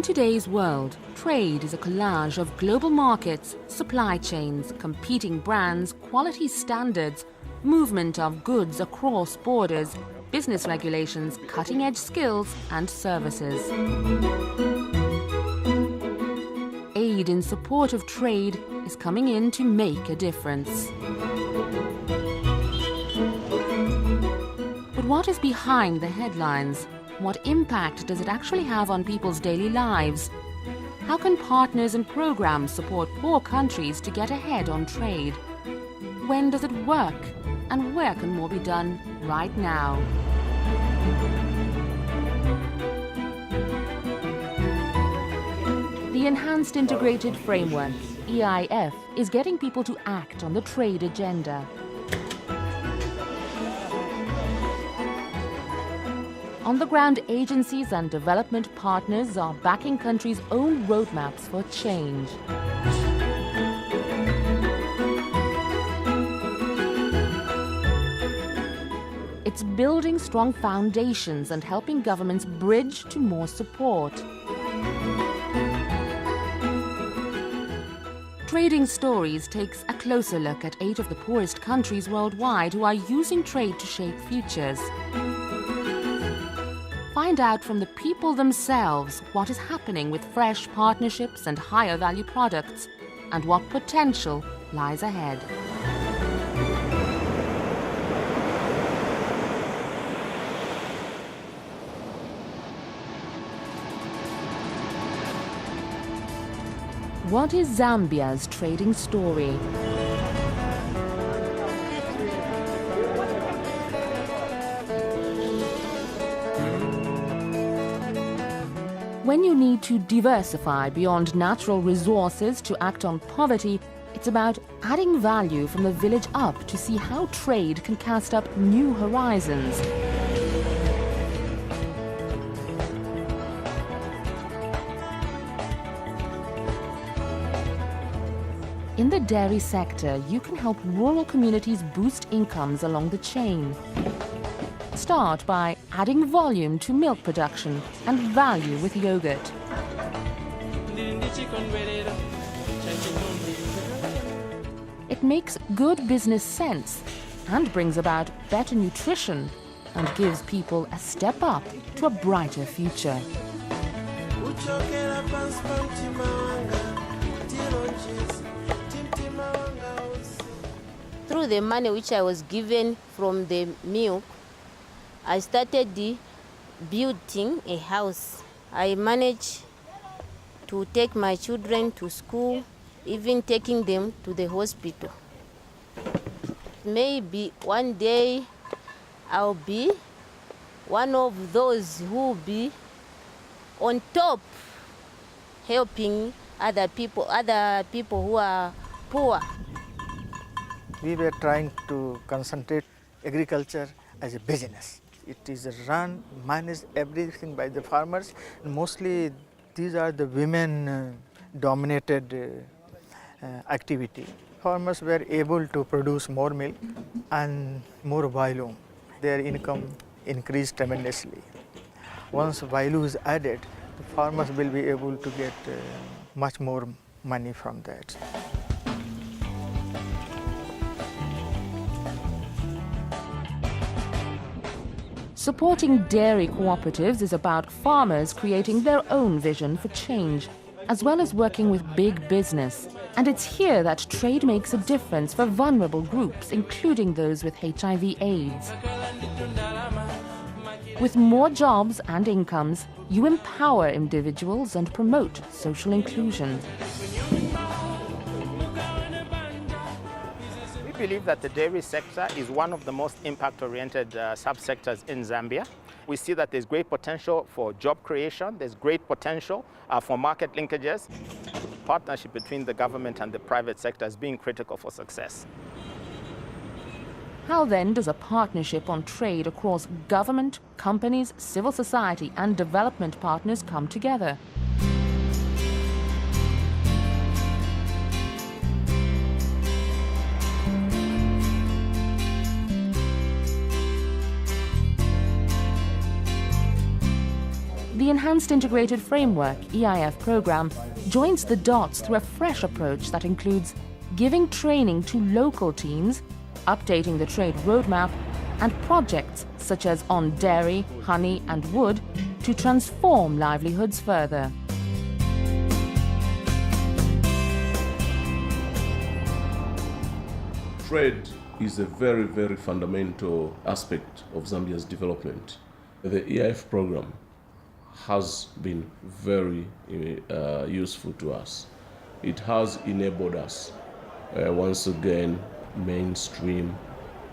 today's world, trade is a collage of global markets, supply chains, competing brands, quality standards, movement of goods across borders, business regulations, cutting-edge skills and services. Aid in support of trade is coming in to make a difference. But what is behind the headlines? What impact does it actually have on people's daily lives? How can partners and programs support poor countries to get ahead on trade? When does it work? And where can more be done right now? The Enhanced Integrated Framework, EIF, is getting people to act on the trade agenda. On-the-ground agencies and development partners are backing countries' own roadmaps for change. It's building strong foundations and helping governments bridge to more support. Trading Stories takes a closer look at 8 of the poorest countries worldwide who are using trade to shape futures. Find out from the people themselves what is happening with fresh partnerships and higher value products, and what potential lies ahead. What is Zambia's trading story? When you need to diversify beyond natural resources to act on poverty, it's about adding value from the village up to see how trade can cast up new horizons. In the dairy sector, you can help rural communities boost incomes along the chain. Start by adding volume to milk production and value with yogurt. It makes good business sense and brings about better nutrition and gives people a step up to a brighter future. Through the money which I was given from the milk, I started building a house. I managed to take my children to school, even taking them to the hospital. Maybe one day I'll be one of those who will be on top, helping other people who are poor. We were trying to concentrate agriculture as a business. It is run, managed everything by the farmers. Mostly these are the women-dominated activity. Farmers were able to produce more milk and more volume. Their income increased tremendously. Once value is added, the farmers will be able to get much more money from that. Supporting dairy cooperatives is about farmers creating their own vision for change, as well as working with big business. And it's here that trade makes a difference for vulnerable groups, including those with HIV/AIDS. With more jobs and incomes, you empower individuals and promote social inclusion. We believe that the dairy sector is one of the most impact-oriented subsectors in Zambia. We see that there's great potential for job creation, there's great potential for market linkages. Partnership between the government and the private sector is being critical for success. How then does a partnership on trade across government, companies, civil society and development partners come together? The Enhanced Integrated Framework (EIF) program joins the dots through a fresh approach that includes giving training to local teams, updating the trade roadmap, and projects such as on dairy, honey and wood to transform livelihoods further. Trade is a very, very fundamental aspect of Zambia's development. The EIF program has been very useful to us. It has enabled us once again mainstream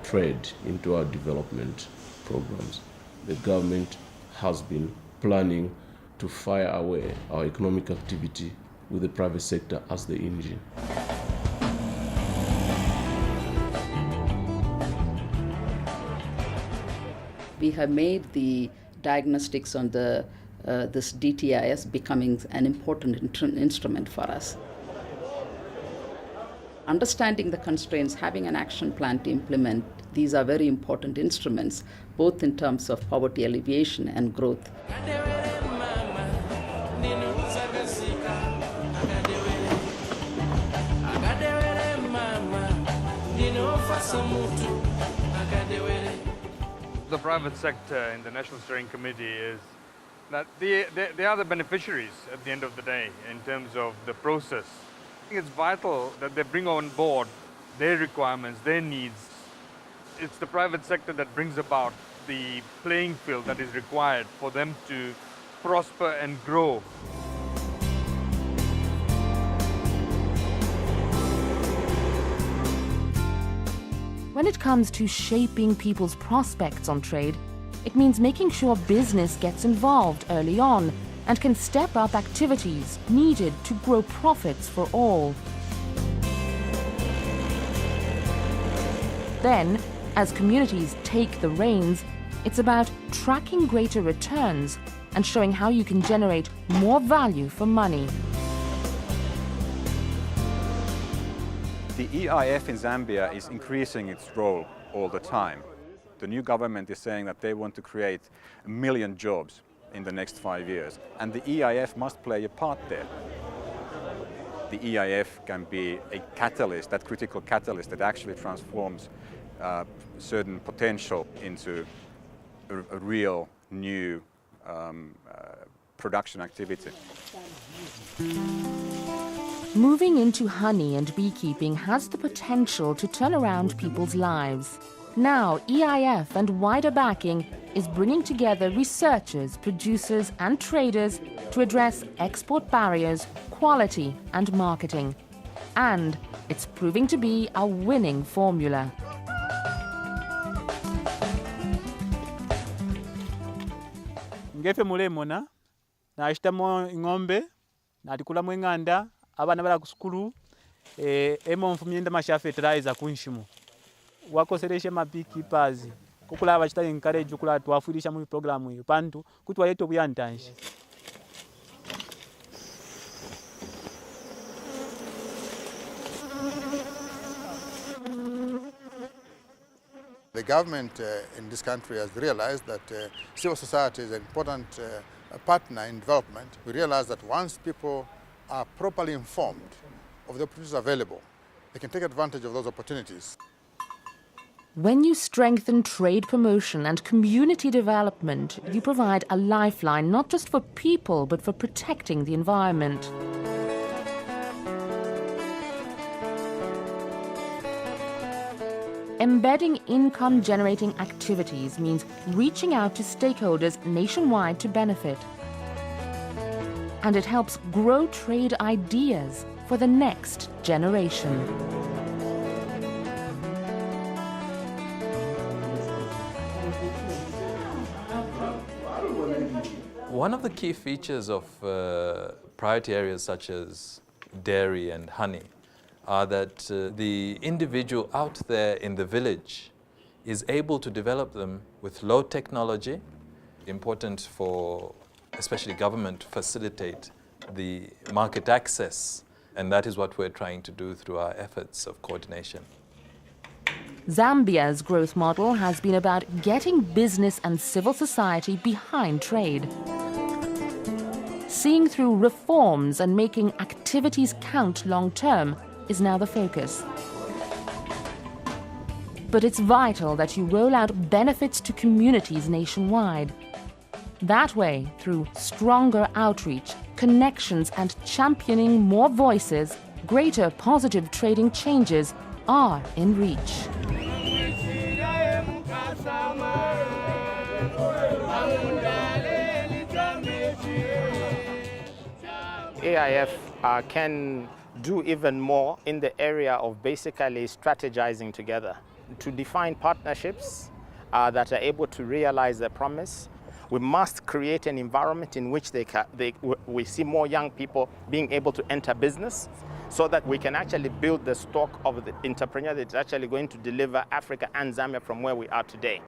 trade into our development programs. The government has been planning to fire away our economic activity with the private sector as the engine. We have made the diagnostics on this DTIS becoming an important instrument for us. Understanding the constraints, having an action plan to implement, these are very important instruments, both in terms of poverty alleviation and growth. The private sector in the National Steering Committee is that they are the beneficiaries at the end of the day in terms of the process. I think it's vital that they bring on board their requirements, their needs. It's the private sector that brings about the playing field that is required for them to prosper and grow. When it comes to shaping people's prospects on trade, it means making sure business gets involved early on and can step up activities needed to grow profits for all. Then, as communities take the reins, it's about tracking greater returns and showing how you can generate more value for money. The EIF in Zambia is increasing its role all the time. The new government is saying that they want to create 1 million jobs in the next 5 years, and the EIF must play a part there. The EIF can be a catalyst, that critical catalyst that actually transforms certain potential into a real new production activity. Moving into honey and beekeeping has the potential to turn around people's lives. Now, EIF and wider backing is bringing together researchers, producers and traders to address export barriers, quality and marketing. And it's proving to be a winning formula. Ngefe mulemona na ashitamo ng'ombe na tikulamu enganda abana bala ku skulu emo mfumyenda masha fertilizer kunshimu wakosereshe ma beekeepers kukula bachita encourage kula twafurisha mu program iyo pantu kuti waleto buyantanje. The government in this country has realized that civil society is an important partner in development. We realize that once people are properly informed of the opportunities available, they can take advantage of those opportunities. When you strengthen trade promotion and community development, you provide a lifeline not just for people, but for protecting the environment. Embedding income-generating activities means reaching out to stakeholders nationwide to benefit. And it helps grow trade ideas for the next generation. One of the key features of priority areas such as dairy and honey are that the individual out there in the village is able to develop them with low technology, important for especially government to facilitate the market access, and that is what we're trying to do through our efforts of coordination. Zambia's growth model has been about getting business and civil society behind trade. Seeing through reforms and making activities count long term is now the focus. But it's vital that you roll out benefits to communities nationwide. That way, through stronger outreach, connections, and championing more voices, greater positive trading changes are in reach. AIF can do even more in the area of basically strategizing together to define partnerships that are able to realize their promise. We must create an environment in which we see more young people being able to enter business so that we can actually build the stock of the entrepreneur that's actually going to deliver Africa and Zambia from where we are today.